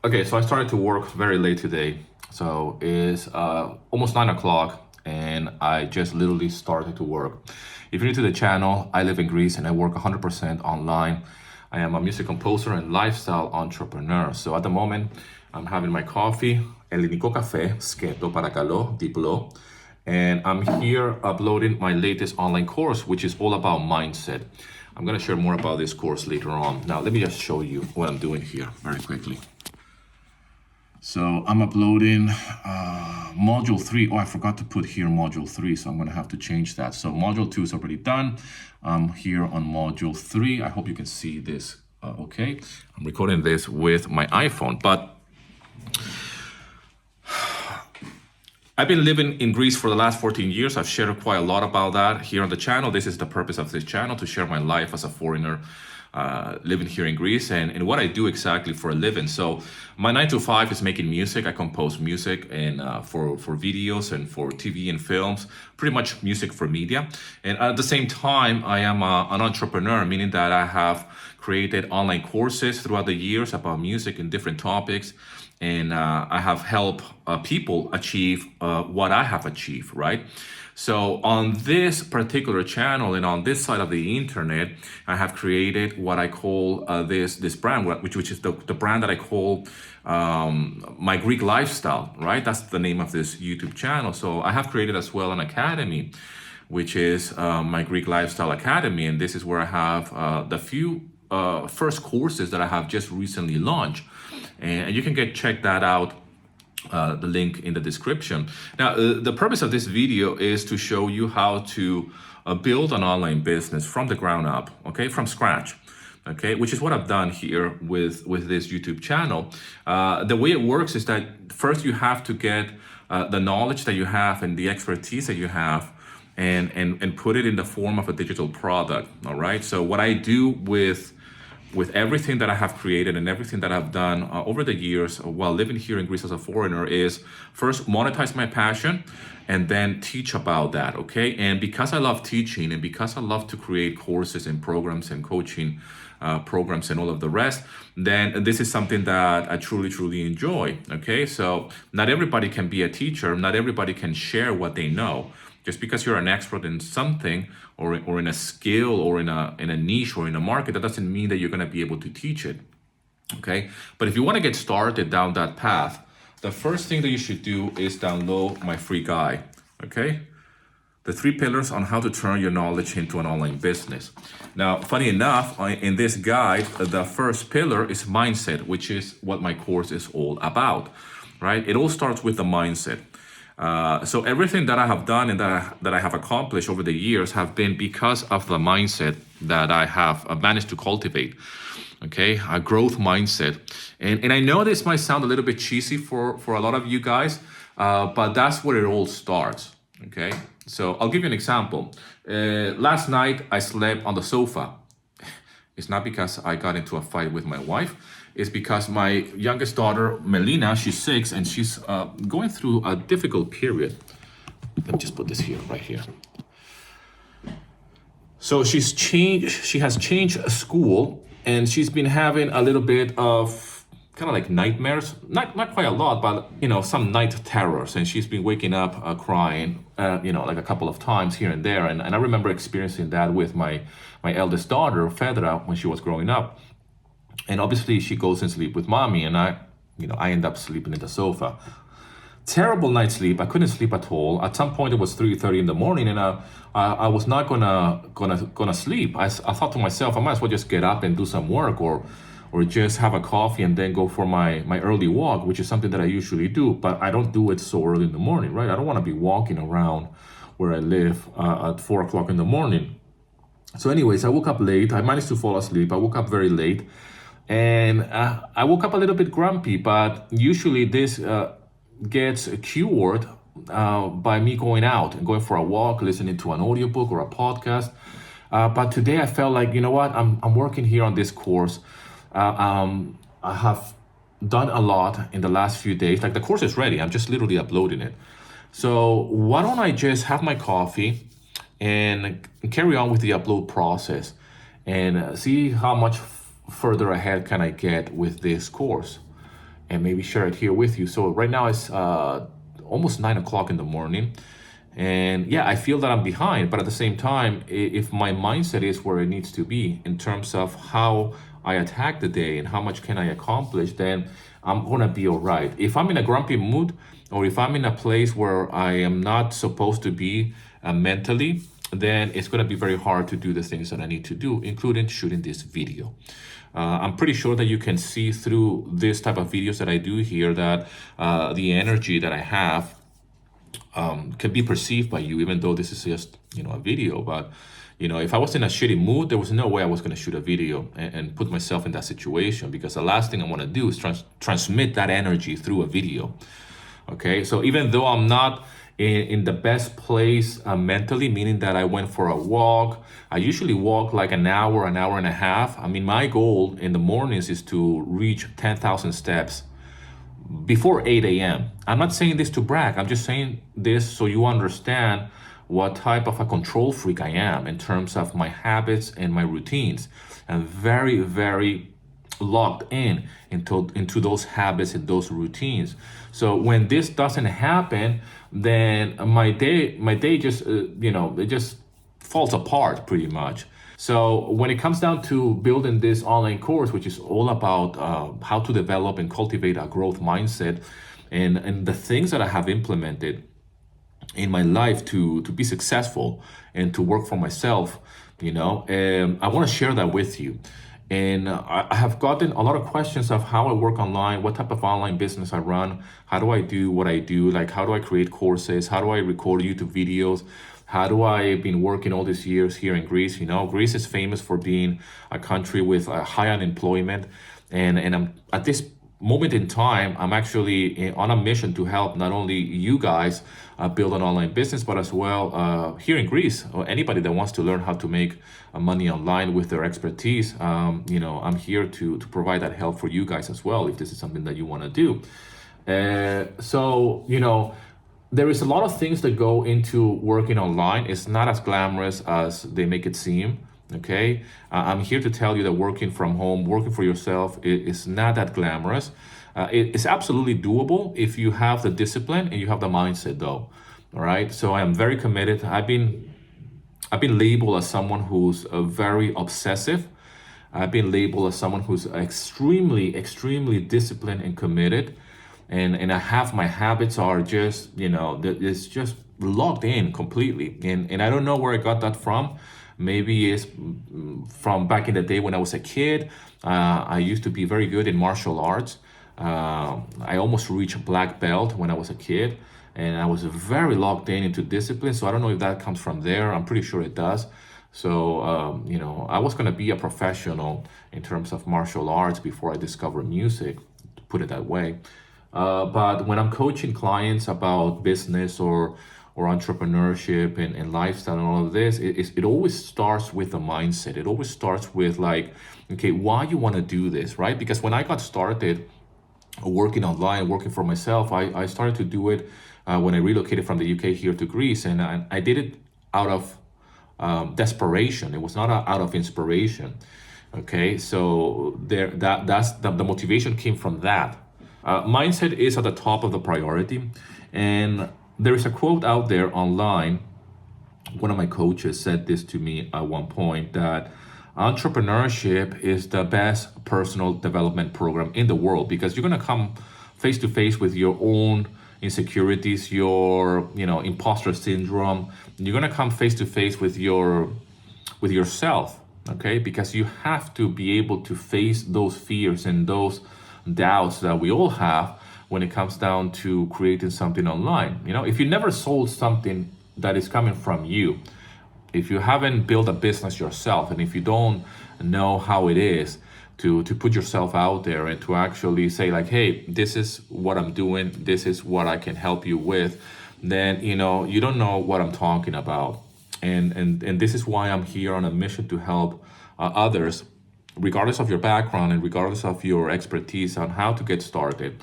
Okay, so I started to work very late today. So it's almost 9 o'clock, and I just literally started to work. If you're new to the channel, I live in Greece and I work 100% online. I am a music composer and lifestyle entrepreneur. So at the moment, I'm having my coffee, Ελληνικό café, σκέτο, παρακαλώ, διπλό. And I'm here uploading my latest online course, which is all about mindset. I'm going to share more about this course later on. Now, let me just show you what I'm doing here very quickly. So I'm uploading module 3. Oh, I forgot to put here module 3, so I'm going to have to change that. So module 2 is already done. I'm here on module 3. I hope you can see this okay. I'm recording this with my iPhone, but I've been living in Greece for the last 14 years. I've shared quite a lot about that here on the channel. This is the purpose of this channel, to share my life as a foreigner living here in Greece and what I do exactly for a living. So my 9 to 5 is making music. I compose music and for videos and for TV and films, pretty much music for media. And at the same time, I am an entrepreneur, meaning that I have created online courses throughout the years about music and different topics. And I have helped people achieve what I have achieved, right? So on this particular channel and on this side of the internet, I have created what I call this brand, which is the brand that I call my Greek lifestyle, right? That's the name of this YouTube channel. So I have created as well an academy, which is my Greek Lifestyle Academy. And this is where I have the few first courses that I have just recently launched. And you can check that out, the link in the description. Now, the purpose of this video is to show you how to build an online business from the ground up, okay, from scratch, okay, which is what I've done here with this YouTube channel. The way it works is that first you have to get the knowledge that you have and the expertise that you have and put it in the form of a digital product, all right? So what I do with everything that I have created and everything that I've done over the years while living here in Greece as a foreigner is first monetize my passion and then teach about that, okay? And because I love teaching and because I love to create courses and programs and coaching programs and all of the rest, then this is something that I truly enjoy, okay? So not everybody can be a teacher, not everybody can share what they know. Just because you're an expert in something or in a skill or in a niche or in a market, that doesn't mean that you're going to be able to teach it, okay? But if you want to get started down that path, the first thing that you should do is download my free guide, okay? The 3 pillars on how to turn your knowledge into an online business. Now, funny enough, in this guide, the first pillar is mindset, which is what my course is all about, right? It all starts with the mindset. So everything that I have done and that I have accomplished over the years have been because of the mindset that I have managed to cultivate, okay? A growth mindset. And I know this might sound a little bit cheesy for a lot of you guys, but that's where it all starts, okay? So I'll give you an example. Last night, I slept on the sofa. It's not because I got into a fight with my wife. It's because my youngest daughter, Melina, she's 6, and she's going through a difficult period. Let me just put this here, right here. So she has changed school, and she's been having a little bit of kind of like nightmares. Not quite a lot, but, you know, some night terrors. And she's been waking up crying, you know, like a couple of times here and there. And I remember experiencing that with my eldest daughter, Fedra, when she was growing up. And obviously she goes and sleep with mommy, and I end up sleeping in the sofa. Terrible night's sleep. I couldn't sleep at all. At some point it was 3:30 in the morning, and I was not gonna sleep. I thought to myself, I might as well just get up and do some work, or just have a coffee and then go for my early walk, which is something that I usually do, but I don't do it so early in the morning, right? I don't want to be walking around where I live at 4 o'clock in the morning. So anyways, I woke up late. I managed to fall asleep. I woke up very late. And I woke up a little bit grumpy, but usually this gets cured by me going out and going for a walk, listening to an audiobook or a podcast. But today I felt like, you know what, I'm working here on this course. I have done a lot in the last few days. Like, the course is ready. I'm just literally uploading it. So why don't I just have my coffee and carry on with the upload process and see how much further ahead can I get with this course. and maybe share it here with you. So right now it's almost 9 o'clock in the morning. And yeah, I feel that I'm behind, but at the same time, if my mindset is where it needs to be in terms of how I attack the day and how much can I accomplish, then I'm gonna be all right. If I'm in a grumpy mood, or if I'm in a place where I am not supposed to be mentally, then it's gonna be very hard to do the things that I need to do, including shooting this video. I'm pretty sure that you can see through this type of videos that I do here that the energy that I have can be perceived by you, even though this is just, a video. But, if I was in a shitty mood, there was no way I was going to shoot a video and put myself in that situation, because the last thing I want to do is transmit that energy through a video. Okay, so even though I'm not in the best place mentally, meaning that I went for a walk, I usually walk like an hour and a half. I mean, my goal in the mornings is to reach 10,000 steps before 8 a.m. I'm not saying this to brag. I'm just saying this so you understand what type of a control freak I am in terms of my habits and my routines. I'm very, very locked into those habits and those routines. So when this doesn't happen, then my day just it just falls apart pretty much. So when it comes down to building this online course, which is all about how to develop and cultivate a growth mindset, and the things that I have implemented in my life to be successful and to work for myself, I want to share that with you. And I have gotten a lot of questions of how I work online, what type of online business I run, how do I do what I do, like how do I create courses, how do I record YouTube videos, how do I been working all these years here in Greece. Greece is famous for being a country with a high unemployment, and I'm at this moment in time, I'm actually on a mission to help not only you guys build an online business, but as well here in Greece, or anybody that wants to learn how to make money online with their expertise. I'm here to provide that help for you guys as well, if this is something that you want to do. There is a lot of things that go into working online. It's not as glamorous as they make it seem. Okay, I'm here to tell you that working from home, working for yourself, is not that glamorous. It's absolutely doable if you have the discipline and you have the mindset, though. All right, so I am very committed. I've been labeled as someone who's very obsessive. I've been labeled as someone who's extremely, extremely disciplined and committed. And I have my habits are just, it's just locked in completely. And I don't know where I got that from. Maybe it's from back in the day when I was a kid. I used to be very good in martial arts. I almost reached a black belt when I was a kid. And I was very locked into discipline. So I don't know if that comes from there. I'm pretty sure it does. So, I was going to be a professional in terms of martial arts before I discovered music, to put it that way. But when I'm coaching clients about business or entrepreneurship and lifestyle and all of this, it always starts with the mindset. It always starts with like, okay, why you want to do this, right? Because when I got started working online, working for myself, I started to do it when I relocated from the UK here to Greece, and I did it out of desperation. It was not out of inspiration. Okay, so that's the motivation came from that. Mindset is at the top of the priority. And there is a quote out there online. One of my coaches said this to me at one point, that entrepreneurship is the best personal development program in the world, because you're going to come face to face with your own insecurities, your imposter syndrome. You're going to come face to face with yourself, okay? Because you have to be able to face those fears and those doubts that we all have when it comes down to creating something online. If you never sold something that is coming from you, if you haven't built a business yourself, and if you don't know how it is to put yourself out there and to actually say like, hey, this is what I'm doing, this is what I can help you with, then you don't know what I'm talking about. And this is why I'm here on a mission to help others, regardless of your background and regardless of your expertise, on how to get started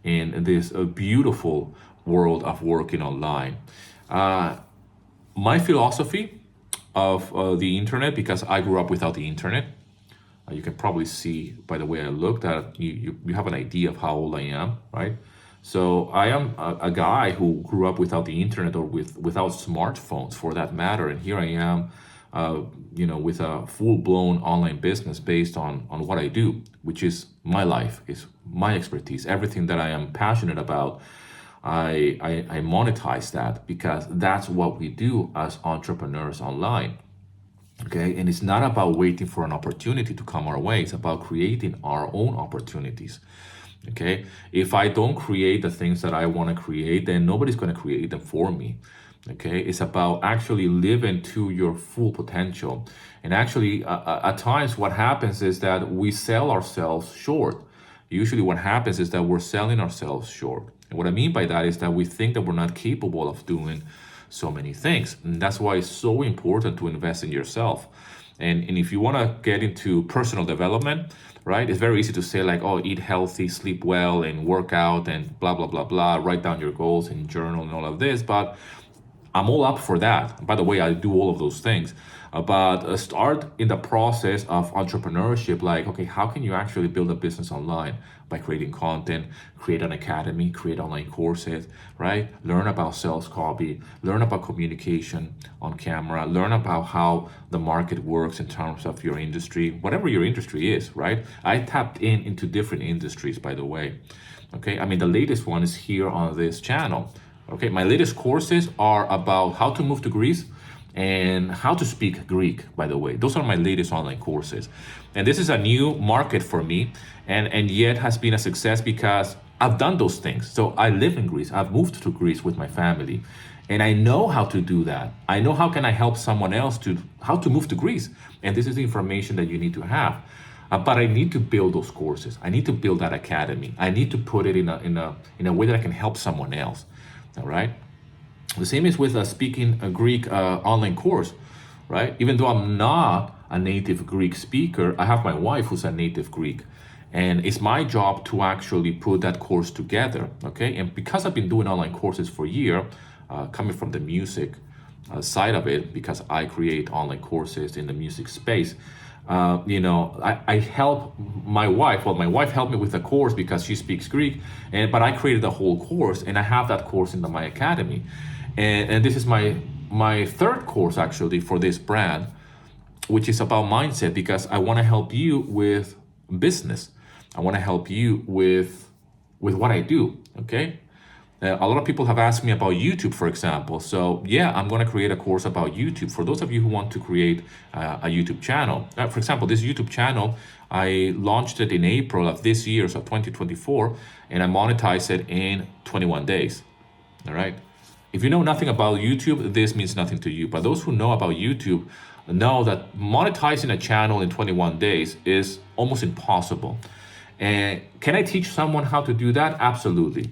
in this beautiful world of working online. My philosophy of the internet, because I grew up without the internet, You can probably see by the way I look that you have an idea of how old I am, right? So I am a guy who grew up without the internet or without smartphones for that matter, and here I am, with a full-blown online business based on what I do, which is my life, is my expertise, everything that I am passionate about. I monetize that because that's what we do as entrepreneurs online. Okay, and it's not about waiting for an opportunity to come our way, it's about creating our own opportunities. Okay, if I don't create the things that I want to create, then nobody's going to create them for me. Okay, it's about actually living to your full potential. And actually, at times, what happens is that we sell ourselves short. Usually, what happens is that we're selling ourselves short. And what I mean by that is that we think that we're not capable of doing so many things. And that's why it's so important to invest in yourself. And if you want to get into personal development, right, it's very easy to say like, oh, eat healthy, sleep well, and work out, and blah, blah, blah, blah, write down your goals and journal and all of this. But I'm all up for that. By the way, I do all of those things. But start in the process of entrepreneurship. Like, okay, how can you actually build a business online? By creating content, create an academy, create online courses, right? Learn about sales copy, learn about communication on camera, learn about how the market works in terms of your industry, whatever your industry is, right? I tapped into different industries, by the way. Okay, I mean, the latest one is here on this channel. Okay, my latest courses are about how to move to Greece and how to speak Greek, by the way. Those are my latest online courses. And this is a new market for me, and yet has been a success because I've done those things. So I live in Greece. I've moved to Greece with my family, and I know how to do that. I know how can I help someone else to how to move to Greece. And this is the information that you need to have. But I need to build those courses. I need to build that academy. I need to put it in a way that I can help someone else. All right. The same is with speaking a Greek online course, right? Even though I'm not a native Greek speaker, I have my wife who's a native Greek. And it's my job to actually put that course together, okay? And because I've been doing online courses for a year, coming from the music side of it, because I create online courses in the music space, I help my wife. Well, my wife helped me with the course because she speaks Greek, but I created the whole course, and I have that course in my academy. And this is my third course actually for this brand, which is about mindset, because I want to help you with business. I want to help you with what I do. Okay. A lot of people have asked me about YouTube, for example. So yeah, I'm going to create a course about YouTube for those of you who want to create a YouTube channel. For example, this YouTube channel, I launched it in April of this year, so 2024, and I monetized it in 21 days. All right. If you know nothing about YouTube, this means nothing to you. But those who know about YouTube know that monetizing a channel in 21 days is almost impossible. And can I teach someone how to do that? Absolutely.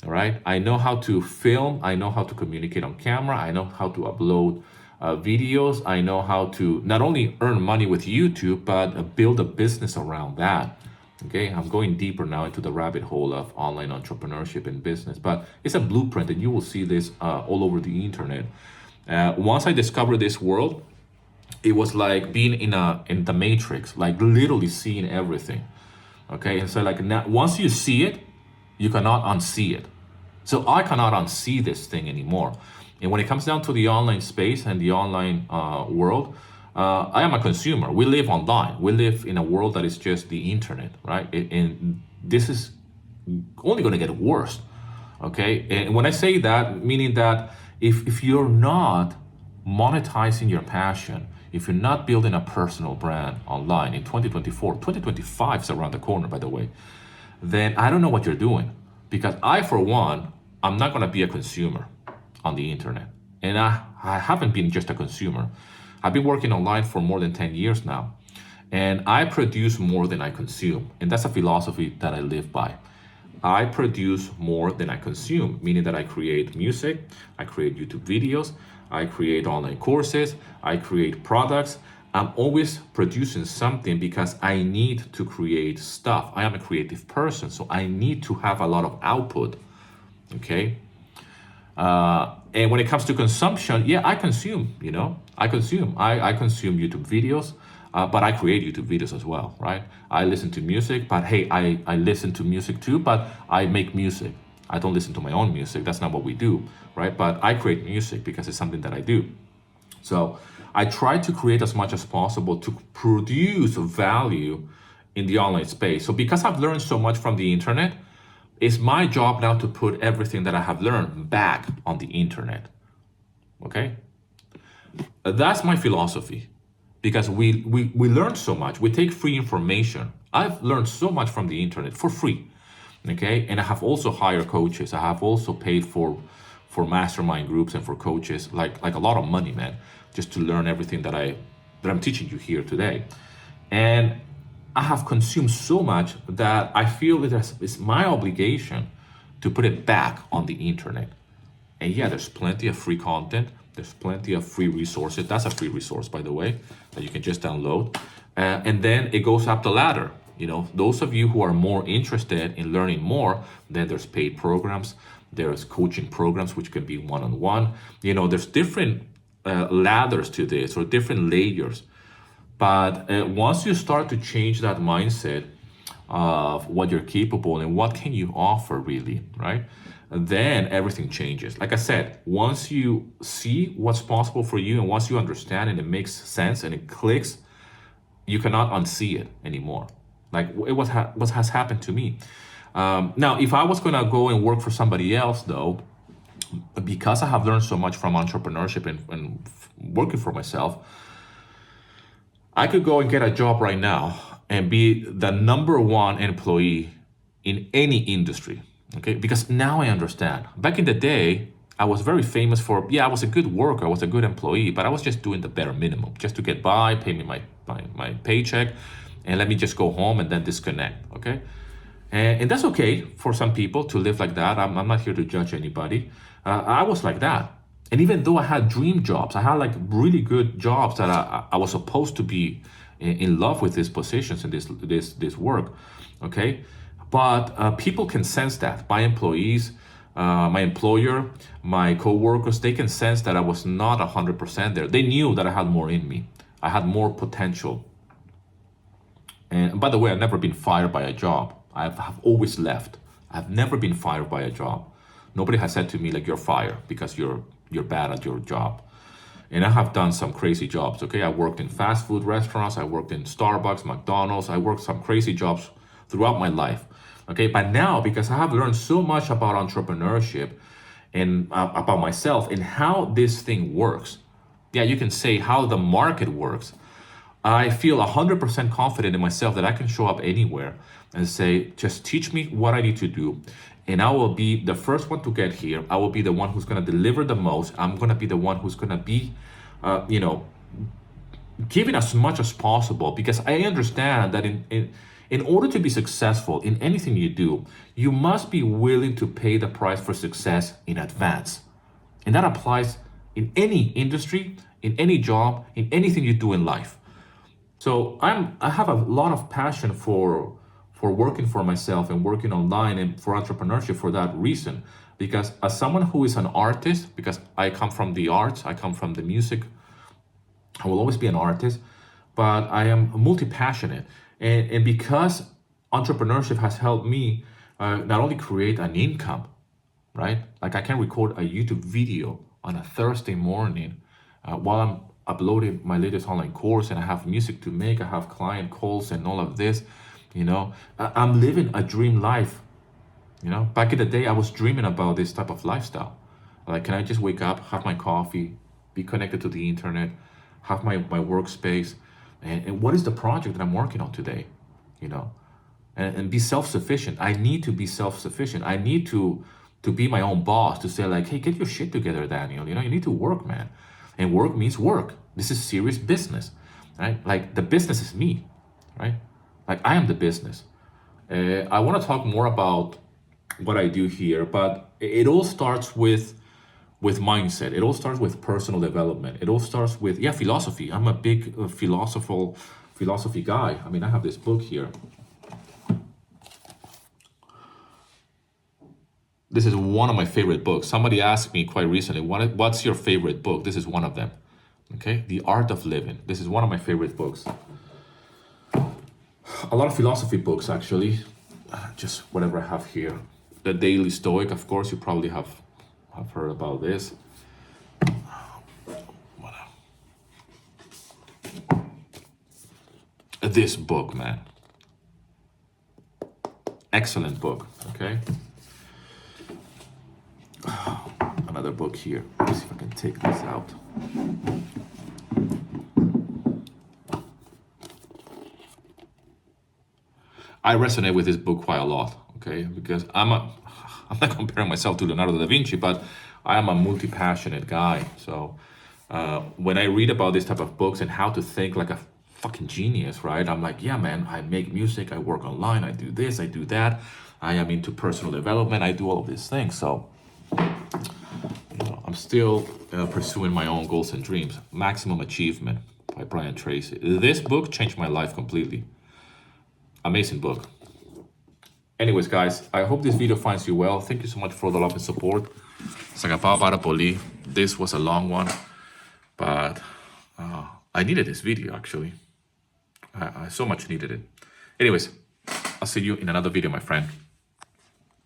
All right. I know how to film. I know how to communicate on camera. I know how to upload videos. I know how to not only earn money with YouTube, but build a business around that. Okay, I'm going deeper now into the rabbit hole of online entrepreneurship and business, but it's a blueprint, and you will see this all over the internet. Once I discovered this world, it was like being in the matrix, like literally seeing everything. Okay, and so like now, once you see it, you cannot unsee it. So I cannot unsee this thing anymore. And when it comes down to the online space and the online world, I am a consumer. We live online. We live in a world that is just the internet, right? And this is only going to get worse, okay? And when I say that, meaning that if you're not monetizing your passion, if you're not building a personal brand online in 2024, 2025 is around the corner, by the way, then I don't know what you're doing. Because I, for one, I'm not going to be a consumer on the internet. And I haven't been just a consumer. I've been working online for more than 10 years now, and I produce more than I consume. And that's a philosophy that I live by. I produce more than I consume, meaning that I create music, I create YouTube videos, I create online courses, I create products. I'm always producing something because I need to create stuff. I am a creative person, so I need to have a lot of output, okay? And when it comes to consumption, yeah, I consume, I consume. I consume YouTube videos. but I create YouTube videos as well, right? I listen to music, but hey, I listen to music too, but I make music. I don't listen to my own music. That's not what we do, right? But I create music because it's something that I do. So I try to create as much as possible to produce value in the online space. So because I've learned so much from the internet, it's my job now to put everything that I have learned back on the internet. Okay? That's my philosophy, because we learn so much. We take free information. I've learned so much from the internet for free. Okay? And I have also hired coaches. I have also paid for mastermind groups and for coaches, like a lot of money, man, just to learn everything that I'm teaching you here today. And I have consumed so much that I feel it's my obligation to put it back on the internet. And yeah, there's plenty of free content. There's plenty of free resources. That's a free resource, by the way, that you can just download. And then it goes up the ladder. You know, those of you who are more interested in learning more, then there's paid programs. There's coaching programs, which can be one-on-one. You know, there's different ladders to this, or different layers. But once you start to change that mindset of what you're capable and what can you offer really, right? Then everything changes. Like I said, once you see what's possible for you and once you understand and it makes sense and it clicks, you cannot unsee it anymore. Like what has happened to me. Now, if I was going to go and work for somebody else, though, because I have learned so much from entrepreneurship and working for myself, I could go and get a job right now and be the number one employee in any industry, okay? Because now I understand. Back in the day, I was very famous for, yeah, I was a good worker, I was a good employee, but I was just doing the bare minimum, just to get by, pay me my paycheck, and let me just go home and then disconnect, okay? And that's okay for some people to live like that. I'm not here to judge anybody. I was like that. And even though I had dream jobs, I had like really good jobs that I was supposed to be in love with these positions and this work, okay? But people can sense that. My employees, my employer, my coworkers, they can sense that I was not 100% there. They knew that I had more in me. I had more potential. And by the way, I've never been fired by a job. I've always left. I've never been fired by a job. Nobody has said to me like, you're fired because you're bad at your job. And I have done some crazy jobs, okay? I worked in fast food restaurants. I worked in Starbucks, McDonald's. I worked some crazy jobs throughout my life, okay? But now, because I have learned so much about entrepreneurship and about myself and how this thing works, yeah, you can say how the market works, I feel 100% confident in myself that I can show up anywhere and say, just teach me what I need to do. And I will be the first one to get here. I will be the one who's going to deliver the most. I'm going to be the one who's going to be, giving as much as possible, because I understand that in order to be successful in anything you do, you must be willing to pay the price for success in advance. And that applies in any industry, in any job, in anything you do in life. So I have a lot of passion for working for myself and working online and for entrepreneurship for that reason. Because as someone who is an artist, because I come from the arts, I come from the music, I will always be an artist, but I am multi-passionate. And because entrepreneurship has helped me not only create an income, right? Like I can record a YouTube video on a Thursday morning while I'm uploading my latest online course, and I have music to make, I have client calls and all of this. I'm living a dream life. Back in the day, I was dreaming about this type of lifestyle. Like, can I just wake up, have my coffee, be connected to the internet, have my workspace, and what is the project that I'm working on today? And be self-sufficient. I need to be self-sufficient. I need to be my own boss, to say like, hey, get your shit together, Daniel. You need to work, man. And work means work. This is serious business, right? Like the business is me, right? Like I am the business. I want to talk more about what I do here, but it all starts with mindset. It all starts with personal development. It all starts with philosophy. I'm a big philosophy guy. I mean, I have this book here. This is one of my favorite books. Somebody asked me quite recently, what's your favorite book? This is one of them. Okay, The Art of Living. This is one of my favorite books. a lot of philosophy books, actually. Just whatever I have here. The Daily Stoic, of course, you probably have heard about this. This book, man. Excellent book, okay? Another book here. Let's see if I can take this out. I resonate with this book quite a lot, okay? Because I'm not comparing myself to Leonardo da Vinci, but I am a multi-passionate guy. So when I read about this type of books and how to think like a fucking genius, right? I'm like, yeah, man, I make music, I work online, I do this, I do that. I am into personal development, I do all of these things. So, I'm still pursuing my own goals and dreams. Maximum Achievement by Brian Tracy. This book changed my life completely. Amazing book. Anyways, guys, I hope this video finds you well. Thank you so much for the love and support. Sagapao para poli. This was a long one, but I needed this video, actually. I so much needed it. Anyways, I'll see you in another video, my friend.